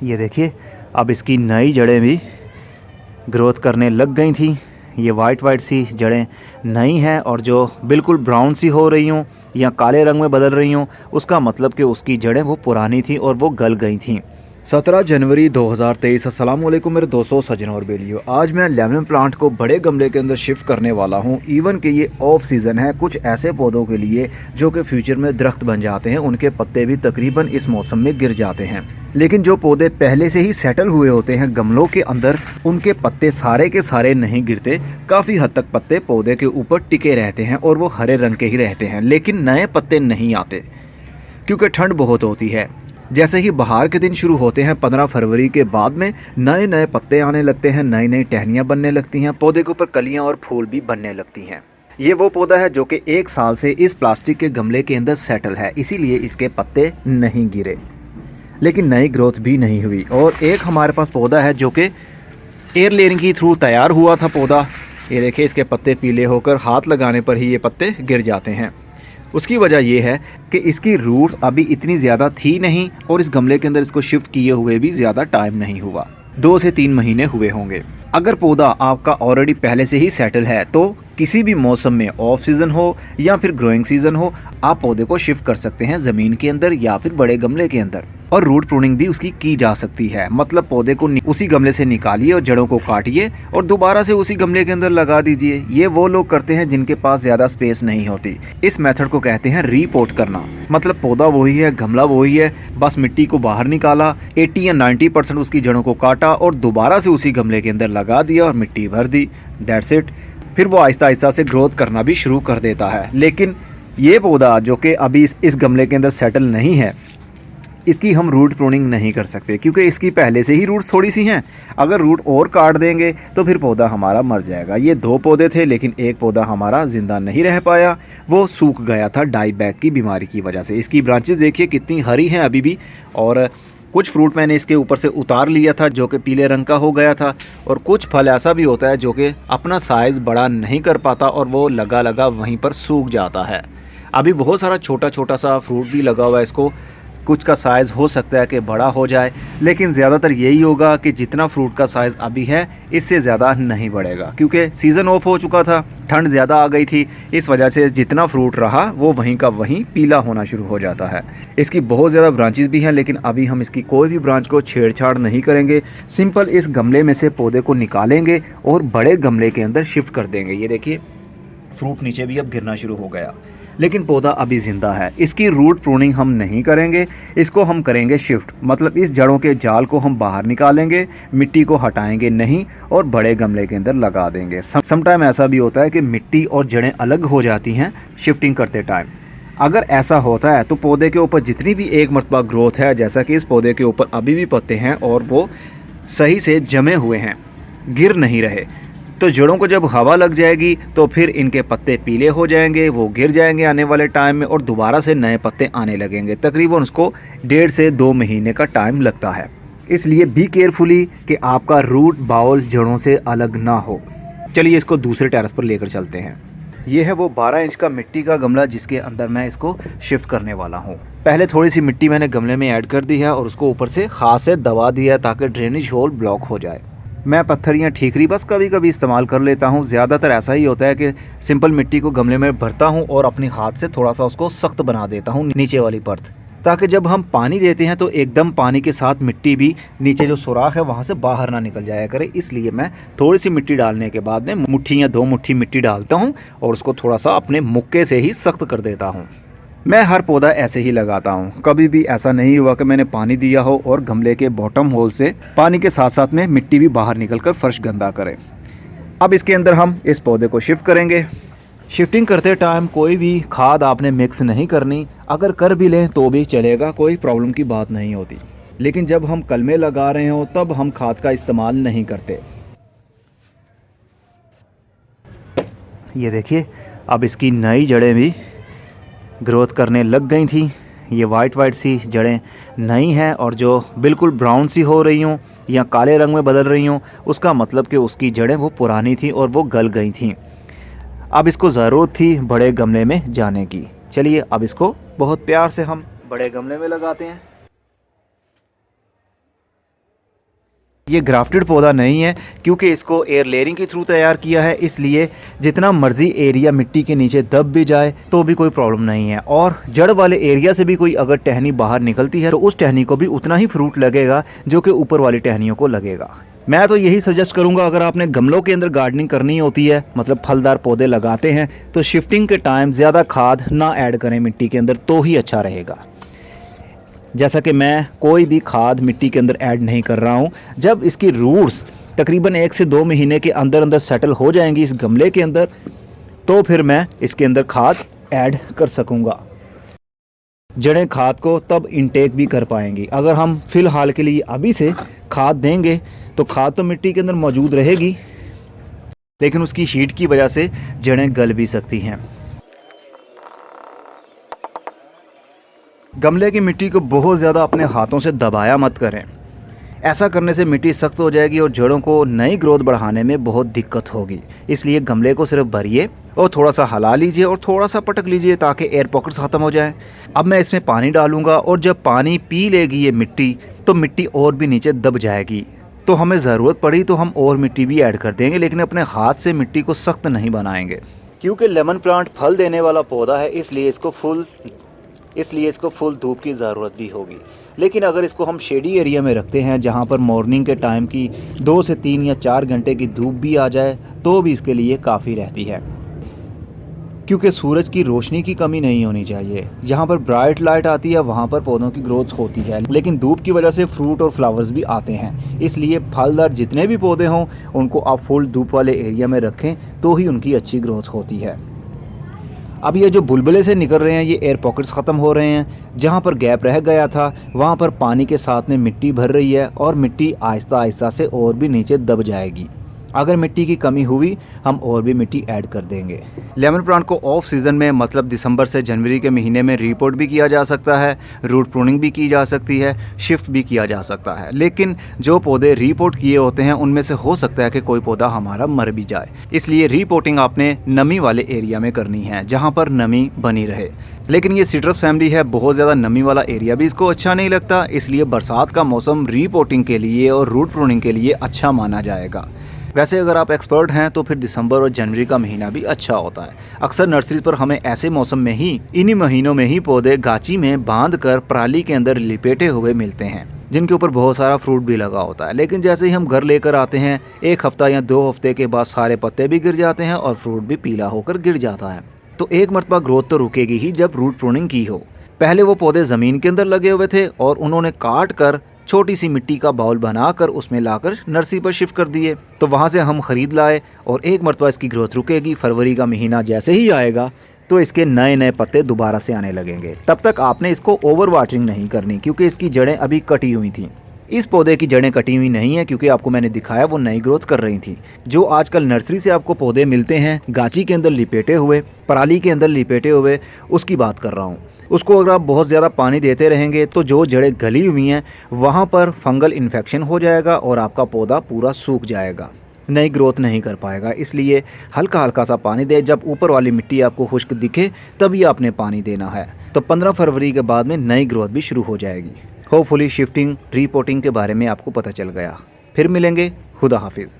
ये देखिए, अब इसकी नई जड़ें भी ग्रोथ करने लग गई थी। ये वाइट वाइट सी जड़ें नई हैं और जो बिल्कुल ब्राउन सी हो रही हूँ या काले रंग में बदल रही हूँ, उसका मतलब कि उसकी जड़ें वो पुरानी थी और वो गल गई थी। 17 जनवरी 2023। अस्सलाम वालेकुम मेरे दोस्तों, सज्जनों और बेलियों। आज मैं लेमन प्लांट को बड़े गमले के अंदर शिफ्ट करने वाला हूँ। इवन कि ये ऑफ सीज़न है कुछ ऐसे पौधों के लिए जो कि फ्यूचर में दरख्त बन जाते हैं। उनके पत्ते भी तकरीबन इस मौसम में गिर जाते हैं, लेकिन जो पौधे पहले से ही सेटल हुए होते हैं गमलों के अंदर, उनके पत्ते सारे के सारे नहीं गिरते। काफ़ी हद तक पत्ते पौधे के ऊपर टिके रहते हैं और वो हरे रंग के ही रहते हैं, लेकिन नए पत्ते नहीं आते क्योंकि ठंड बहुत होती है। जैसे ही बहार के दिन शुरू होते हैं 15 फरवरी के बाद में नए नए पत्ते आने लगते हैं, नई नई टहनियाँ बनने लगती हैं, पौधे के ऊपर कलियाँ और फूल भी बनने लगती हैं। ये वो पौधा है जो कि 1 साल से इस प्लास्टिक के गमले के अंदर सेटल है, इसीलिए इसके पत्ते नहीं गिरे, लेकिन नई ग्रोथ भी नहीं हुई। और एक हमारे पास पौधा है जो कि एयर लेयरिंग के थ्रू तैयार हुआ था पौधा। ये देखिए, इसके पत्ते पीले होकर हाथ लगाने पर ही ये पत्ते गिर जाते हैं। उसकी वजह यह है कि इसकी रूट्स अभी इतनी ज़्यादा थी नहीं और इस गमले के अंदर इसको शिफ्ट किए हुए भी ज़्यादा टाइम नहीं हुआ, 2 से 3 महीने हुए होंगे। अगर पौधा आपका ऑलरेडी पहले से ही सेटल है तो किसी भी मौसम में, ऑफ सीज़न हो या फिर ग्रोइंग सीज़न हो, आप पौधे को शिफ्ट कर सकते हैं ज़मीन के अंदर या फिर बड़े गमले के अंदर। और रूट प्रूनिंग भी उसकी की जा सकती है, मतलब पौधे को उसी गमले से निकालिए और जड़ों को काटिए और दोबारा से उसी गमले के अंदर लगा दीजिए। ये वो लोग करते हैं जिनके पास ज़्यादा स्पेस नहीं होती। इस मेथड को कहते हैं रीपोर्ट करना, मतलब पौधा वही है, गमला वही है, बस मिट्टी को बाहर निकाला, 80 या 90% उसकी जड़ों को काटा और दोबारा से उसी गमले के अंदर लगा दिया और मिट्टी भर दी। That's it. फिर वो आहिस्ता आहिस्ता से ग्रोथ करना भी शुरू कर देता है। लेकिन ये पौधा जो कि अभी इस गमले के अंदर सेटल नहीं है, इसकी हम रूट प्रूनिंग नहीं कर सकते क्योंकि इसकी पहले से ही रूट्स थोड़ी सी हैं। अगर रूट और काट देंगे तो फिर पौधा हमारा मर जाएगा। ये 2 पौधे थे लेकिन एक पौधा हमारा ज़िंदा नहीं रह पाया, वो सूख गया था डाई बैक की बीमारी की वजह से। इसकी ब्रांचेस देखिए कितनी हरी हैं अभी भी, और कुछ फ्रूट मैंने इसके ऊपर से उतार लिया था जो कि पीले रंग का हो गया था, और कुछ फल ऐसा भी होता है जो कि अपना साइज़ बड़ा नहीं कर पाता और वो लगा लगा वहीं पर सूख जाता है। अभी बहुत सारा छोटा छोटा सा फ्रूट भी लगा हुआ है, इसको कुछ का साइज़ हो सकता है कि बड़ा हो जाए, लेकिन ज़्यादातर यही होगा कि जितना फ्रूट का साइज़ अभी है इससे ज़्यादा नहीं बढ़ेगा क्योंकि सीज़न ऑफ हो चुका था, ठंड ज़्यादा आ गई थी। इस वजह से जितना फ्रूट रहा वो वहीं का वहीं पीला होना शुरू हो जाता है। इसकी बहुत ज़्यादा ब्रांचेस भी हैं, लेकिन अभी हम इसकी कोई भी ब्रांच को छेड़छाड़ नहीं करेंगे। सिंपल इस गमले में से पौधे को निकालेंगे और बड़े गमले के अंदर शिफ्ट कर देंगे। ये देखिए, फ्रूट नीचे भी अब गिरना शुरू हो गया, लेकिन पौधा अभी ज़िंदा है। इसकी रूट प्रूनिंग हम नहीं करेंगे, इसको हम करेंगे शिफ्ट, मतलब इस जड़ों के जाल को हम बाहर निकालेंगे, मिट्टी को हटाएंगे नहीं और बड़े गमले के अंदर लगा देंगे। समटाइम ऐसा भी होता है कि मिट्टी और जड़ें अलग हो जाती हैं शिफ्टिंग करते टाइम। अगर ऐसा होता है तो पौधे के ऊपर जितनी भी एक मरतबा ग्रोथ है, जैसा कि इस पौधे के ऊपर अभी भी पत्ते हैं और वो सही से जमे हुए हैं, गिर नहीं रहे, तो जड़ों को जब हवा लग जाएगी तो फिर इनके पत्ते पीले हो जाएंगे, वो गिर जाएंगे आने वाले टाइम में और दोबारा से नए पत्ते आने लगेंगे। तकरीबन उसको 1.5 से 2 महीने का टाइम लगता है। इसलिए बी केयरफुली कि आपका रूट बाउल जड़ों से अलग ना हो। चलिए इसको दूसरे टेरेस पर लेकर चलते हैं। ये है वो 12 इंच का मिट्टी का गमला जिसके अंदर मैं इसको शिफ्ट करने वाला हूँ। पहले थोड़ी सी मिट्टी मैंने गमले में ऐड कर दी है और उसको ऊपर से खास से दबा दिया है ताकि ड्रेनेज होल ब्लॉक हो जाए। मैं पत्थरियाँ ठीकरी बस कभी कभी इस्तेमाल कर लेता हूँ। ज़्यादातर ऐसा ही होता है कि सिंपल मिट्टी को गमले में भरता हूँ और अपने हाथ से थोड़ा सा उसको सख्त बना देता हूँ नीचे वाली परत, ताकि जब हम पानी देते हैं तो एकदम पानी के साथ मिट्टी भी नीचे जो सुराख है वहाँ से बाहर ना निकल जाया करे। इसलिए मैं थोड़ी सी मिट्टी डालने के बाद में मुट्ठी या 2 मुट्ठी मिट्टी डालता हूँ और उसको थोड़ा सा अपने मुक्के से ही सख्त कर देता हूँ। मैं हर पौधा ऐसे ही लगाता हूँ, कभी भी ऐसा नहीं हुआ कि मैंने पानी दिया हो और गमले के बॉटम होल से पानी के साथ साथ में मिट्टी भी बाहर निकलकर फर्श गंदा करे। अब इसके अंदर हम इस पौधे को शिफ्ट करेंगे। शिफ्टिंग करते टाइम कोई भी खाद आपने मिक्स नहीं करनी, अगर कर भी लें तो भी चलेगा, कोई प्रॉब्लम की बात नहीं होती। लेकिन जब हम कलमे लगा रहे हो तब हम खाद का इस्तेमाल नहीं करते। ये देखिए, अब इसकी नई जड़ें भी ग्रोथ करने लग गई थी। ये वाइट वाइट सी जड़ें नई हैं और जो बिल्कुल ब्राउन सी हो रही हूँ या काले रंग में बदल रही हूँ, उसका मतलब कि उसकी जड़ें वो पुरानी थी और वो गल गई थी। अब इसको ज़रूरत थी बड़े गमले में जाने की। चलिए अब इसको बहुत प्यार से हम बड़े गमले में लगाते हैं। ये ग्राफ्टेड पौधा नहीं है क्योंकि इसको एयर लेयरिंग के थ्रू तैयार किया है, इसलिए जितना मर्जी एरिया मिट्टी के नीचे दब भी जाए तो भी कोई प्रॉब्लम नहीं है। और जड़ वाले एरिया से भी कोई अगर टहनी बाहर निकलती है तो उस टहनी को भी उतना ही फ्रूट लगेगा जो कि ऊपर वाली टहनियों को लगेगा। मैं तो यही सजेस्ट करूंगा, अगर आपने गमलों के अंदर गार्डनिंग करनी होती है, मतलब फलदार पौधे लगाते हैं, तो शिफ्टिंग के टाइम ज़्यादा खाद ना ऐड करें मिट्टी के अंदर तो ही अच्छा रहेगा। जैसा कि मैं कोई भी खाद मिट्टी के अंदर ऐड नहीं कर रहा हूँ। जब इसकी रूट्स तकरीबन 1 से 2 महीने के अंदर अंदर सेटल हो जाएंगी इस गमले के अंदर, तो फिर मैं इसके अंदर खाद ऐड कर सकूँगा। जड़ें खाद को तब इनटेक भी कर पाएंगी। अगर हम फ़िलहाल के लिए अभी से खाद देंगे तो खाद तो मिट्टी के अंदर मौजूद रहेगी, लेकिन उसकी हीट की वजह से जड़ें गल भी सकती हैं। गमले की मिट्टी को बहुत ज़्यादा अपने हाथों से दबाया मत करें। ऐसा करने से मिट्टी सख्त हो जाएगी और जड़ों को नई ग्रोथ बढ़ाने में बहुत दिक्कत होगी। इसलिए गमले को सिर्फ भरिए और थोड़ा सा हिला लीजिए और थोड़ा सा पटक लीजिए ताकि एयर पॉकेट्स ख़त्म हो जाएं। अब मैं इसमें पानी डालूंगा और जब पानी पी लेगी ये मिट्टी तो मिट्टी और भी नीचे दब जाएगी। तो हमें ज़रूरत पड़ी तो हम और मिट्टी भी ऐड कर देंगे, लेकिन अपने हाथ से मिट्टी को सख्त नहीं बनाएंगे। क्योंकि लेमन प्लांट फल देने वाला पौधा है, इसलिए इसको फुल धूप की ज़रूरत भी होगी। लेकिन अगर इसको हम शेडी एरिया में रखते हैं जहाँ पर मॉर्निंग के टाइम की 2 से 3 या 4 घंटे की धूप भी आ जाए तो भी इसके लिए काफ़ी रहती है, क्योंकि सूरज की रोशनी की कमी नहीं होनी चाहिए। जहाँ पर ब्राइट लाइट आती है वहाँ पर पौधों की ग्रोथ होती है, लेकिन धूप की वजह से फ्रूट और फ्लावर्स भी आते हैं। इसलिए फलदार जितने भी पौधे हों उनको आप फुल धूप वाले एरिया में रखें तो ही उनकी अच्छी ग्रोथ होती है। अब ये जो बुलबुले से निकल रहे हैं ये एयर पॉकेट्स ख़त्म हो रहे हैं। जहाँ पर गैप रह गया था वहाँ पर पानी के साथ में मिट्टी भर रही है और मिट्टी आहिस्ता आहिस्ता से और भी नीचे दब जाएगी। अगर मिट्टी की कमी हुई हम और भी मिट्टी ऐड कर देंगे। लेमन प्लांट को ऑफ सीज़न में मतलब दिसंबर से जनवरी के महीने में रीपोर्ट भी किया जा सकता है, रूट प्रूनिंग भी की जा सकती है, शिफ्ट भी किया जा सकता है। लेकिन जो पौधे रीपोर्ट किए होते हैं उनमें से हो सकता है कि कोई पौधा हमारा मर भी जाए, इसलिए रीपोर्टिंग आपने नमी वाले एरिया में करनी है जहाँ पर नमी बनी रहे। लेकिन ये सिट्रस फैमिली है, बहुत ज़्यादा नमी वाला एरिया भी इसको अच्छा नहीं लगता, इसलिए बरसात का मौसम रीपोर्टिंग के लिए और रूट प्रूनिंग के लिए अच्छा माना जाएगा। वैसे अगर आप एक्सपर्ट हैं तो फिर दिसंबर और जनवरी का महीना भी अच्छा होता है। अक्सर नर्सरी पर हमें ऐसे मौसम में ही इन्हीं महीनों में ही पौधे गाची में बांधकर पराली के अंदर लिपेटे हुए मिलते हैं, जिनके ऊपर बहुत सारा फ्रूट भी लगा होता है। लेकिन जैसे ही हम घर लेकर आते हैं 1 हफ्ता या 2 हफ्ते के बाद सारे पत्ते भी गिर जाते हैं और फ्रूट भी पीला होकर गिर जाता है। तो एक मरतबा ग्रोथ तो रुकेगी ही जब रूट प्रूनिंग की हो। पहले वो पौधे ज़मीन के अंदर लगे हुए थे और उन्होंने काट कर छोटी सी मिट्टी का बाउल बनाकर उसमें लाकर नर्सरी पर शिफ्ट कर दिए, तो वहाँ से हम ख़रीद लाए और एक मरतबा इसकी ग्रोथ रुकेगी। फरवरी का महीना जैसे ही आएगा तो इसके नए नए पत्ते दोबारा से आने लगेंगे। तब तक आपने इसको ओवर वाटरिंग नहीं करनी क्योंकि इसकी जड़ें अभी कटी हुई थी। इस पौधे की जड़ें कटी हुई नहीं है क्योंकि आपको मैंने दिखाया वो नई ग्रोथ कर रही थी। जो आजकल नर्सरी से आपको पौधे मिलते हैं गाची के अंदर लिपेटे हुए, पराली के अंदर लिपेटे हुए, उसकी बात कर रहा हूँ। उसको अगर आप बहुत ज़्यादा पानी देते रहेंगे तो जो जड़ें गली हुई हैं वहाँ पर फंगल इन्फेक्शन हो जाएगा और आपका पौधा पूरा सूख जाएगा, नई ग्रोथ नहीं कर पाएगा। इसलिए हल्का हल्का सा पानी दे, जब ऊपर वाली मिट्टी आपको खुश्क दिखे तभी आपने पानी देना है। तो 15 फरवरी के बाद में नई ग्रोथ भी शुरू हो जाएगी। होपफुली शिफ्टिंग रीपोर्टिंग के बारे में आपको पता चल गया। फिर मिलेंगे, खुदा हाफिज़।